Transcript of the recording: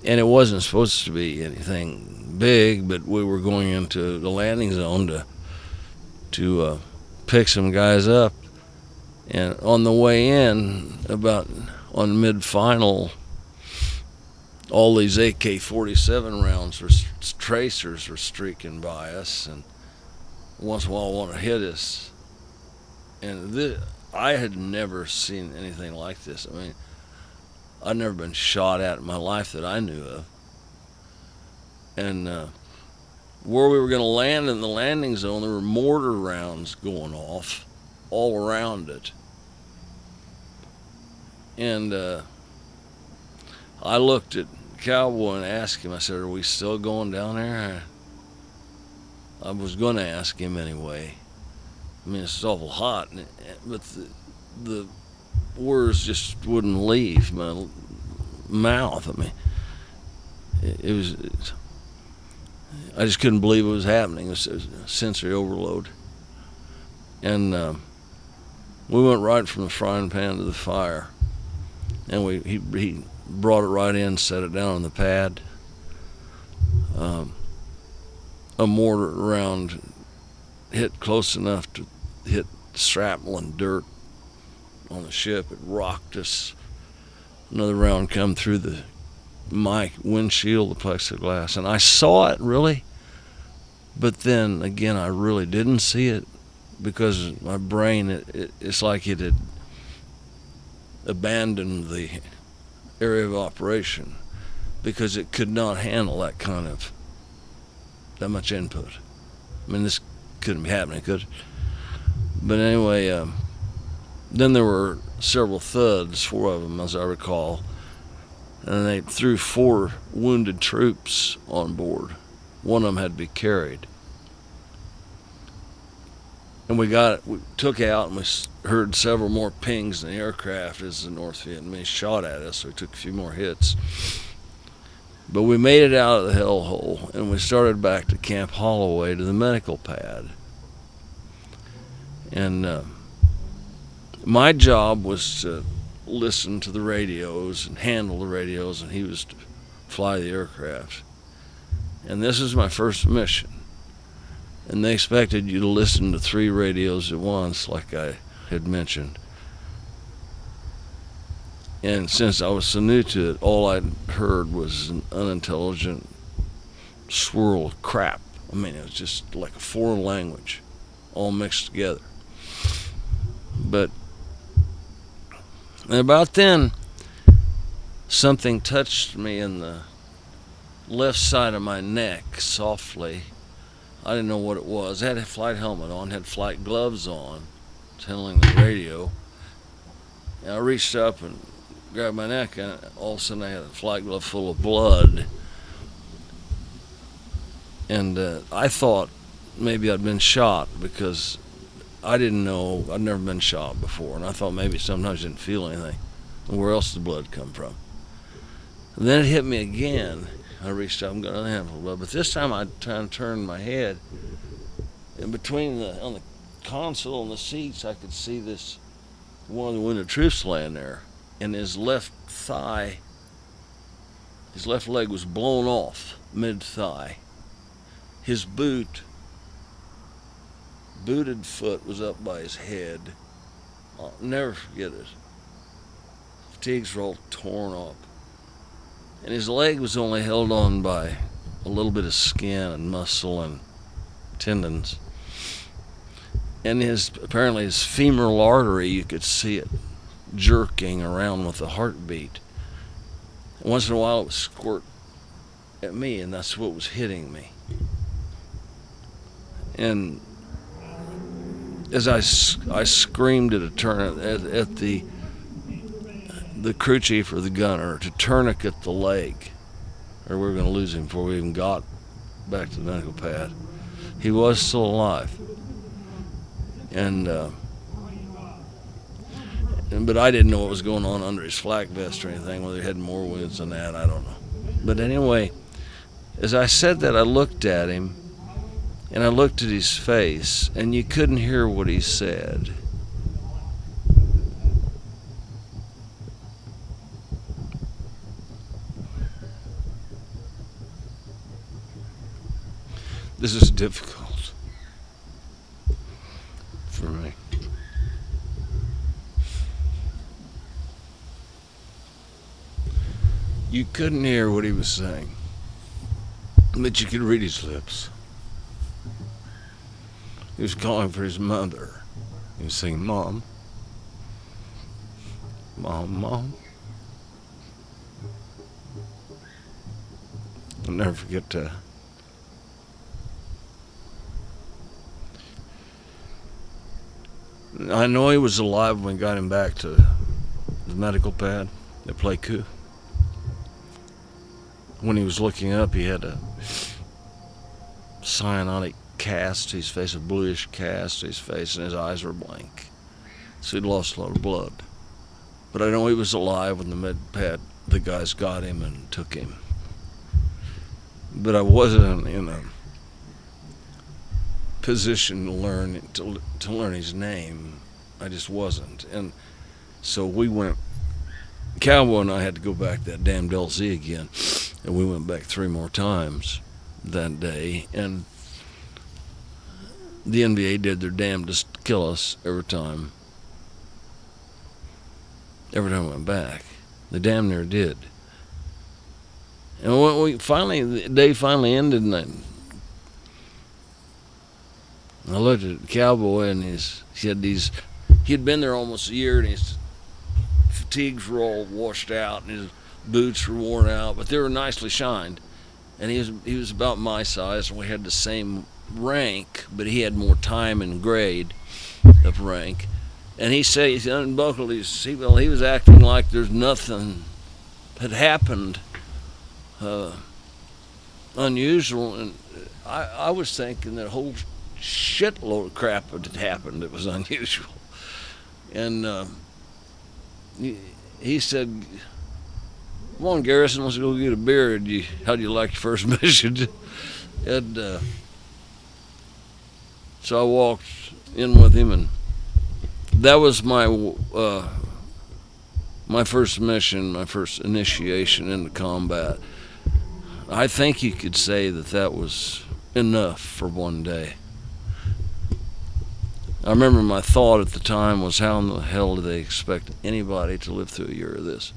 And it wasn't supposed to be anything big, but we were going into the landing zone to pick some guys up. And on the way in, about on mid-final, all these AK-47 rounds or tracers were streaking by us, and once in a while want to hit us. And I had never seen anything like this. I mean, I'd never been shot at in my life that I knew of. And where we were going to land in the landing zone, there were mortar rounds going off all around it. And I looked at Cowboy and asked him, I said, "Are we still going down there?" I was going to ask him anyway. I mean, it's awful hot, but the words just wouldn't leave my mouth. I mean, it was, I just couldn't believe it was happening. It was a sensory overload. And we went right from the frying pan to the fire. And he brought it right in, set it down on the pad. A mortar round hit close enough to hit shrapnel and dirt on the ship. It rocked us. Another round come through my windshield, the plexiglass, and I saw it really, but then again I really didn't see it because my brain, it's like it had abandoned the area of operation because it could not handle that much input. I mean, this couldn't be happening, could it? But anyway, then there were several thuds, 4 of them as I recall, and they threw 4 wounded troops on board. One of them had to be carried. And we took out, and we heard several more pings in the aircraft as the North Vietnamese shot at us, so we took a few more hits. But we made it out of the hellhole, and we started back to Camp Holloway to the medical pad. And my job was to listen to the radios and handle the radios, and he was to fly the aircraft. And this was my first mission. And they expected you to listen to 3 radios at once, like I had mentioned. And since I was so new to it, all I'd heard was an unintelligent swirl of crap. I mean, it was just like a foreign language, all mixed together. But about then, something touched me in the left side of my neck softly. I didn't know what it was. I had a flight helmet on, had flight gloves on, handling the radio. And I reached up and grabbed my neck, and all of a sudden I had a flight glove full of blood. And I thought maybe I'd been shot because I didn't know, I'd never been shot before, and I thought maybe sometimes I didn't feel anything. And where else did the blood come from? And then it hit me again. I reached up and got another handful of blood, but this time I turned my head. In between on the console and the seats, I could see one of the wounded troops laying there, and his left leg was blown off mid-thigh. His booted foot was up by his head. I'll never forget it. Fatigues were all torn up. And his leg was only held on by a little bit of skin and muscle and tendons. And apparently his femoral artery, you could see it jerking around with the heartbeat. And once in a while it would squirt at me, and that's what was hitting me. And as I screamed at the crew chief or the gunner to tourniquet the leg, or we were going to lose him before we even got back to the medical pad. He was still alive. But I didn't know what was going on under his flak vest or anything, whether he had more wounds than that, I don't know. But anyway, as I said that, I looked at him, and I looked at his face, and you couldn't hear what he said. This is difficult for me. You couldn't hear what he was saying, but you could read his lips. He was calling for his mother. He was saying, "Mom, Mom, Mom." I'll never forget that. I know he was alive when we got him back to the medical pad at Pleiku. When he was looking up, he had a cyanotic cast to his face, a bluish cast to his face, and his eyes were blank. So he'd lost a lot of blood. But I know he was alive when the med pad, the guys got him and took him. But I wasn't in a position to learn his name. I just wasn't. And so we went, Cowboy and I had to go back that damn LZ again. And we went back 3 more times that day. And the NBA did their damnedest to kill us every time. Every time we went back. They damn near did. And when the day finally ended, and I looked at Cowboy, and he had been there almost a year, and his fatigues were all washed out, and his boots were worn out, but they were nicely shined. And he was about my size, and we had the same rank, but he had more time and grade of rank. And he said, he unbuckled he was acting like there's nothing had happened unusual, and I was thinking that a whole shitload of crap had happened that was unusual. And he said, "Come on, Garrison, let's go get a beer. How do you like your first mission?" And so I walked in with him, and that was my first mission, my first initiation into combat. I think you could say that was enough for one day. I remember my thought at the time was, how in the hell do they expect anybody to live through a year of this?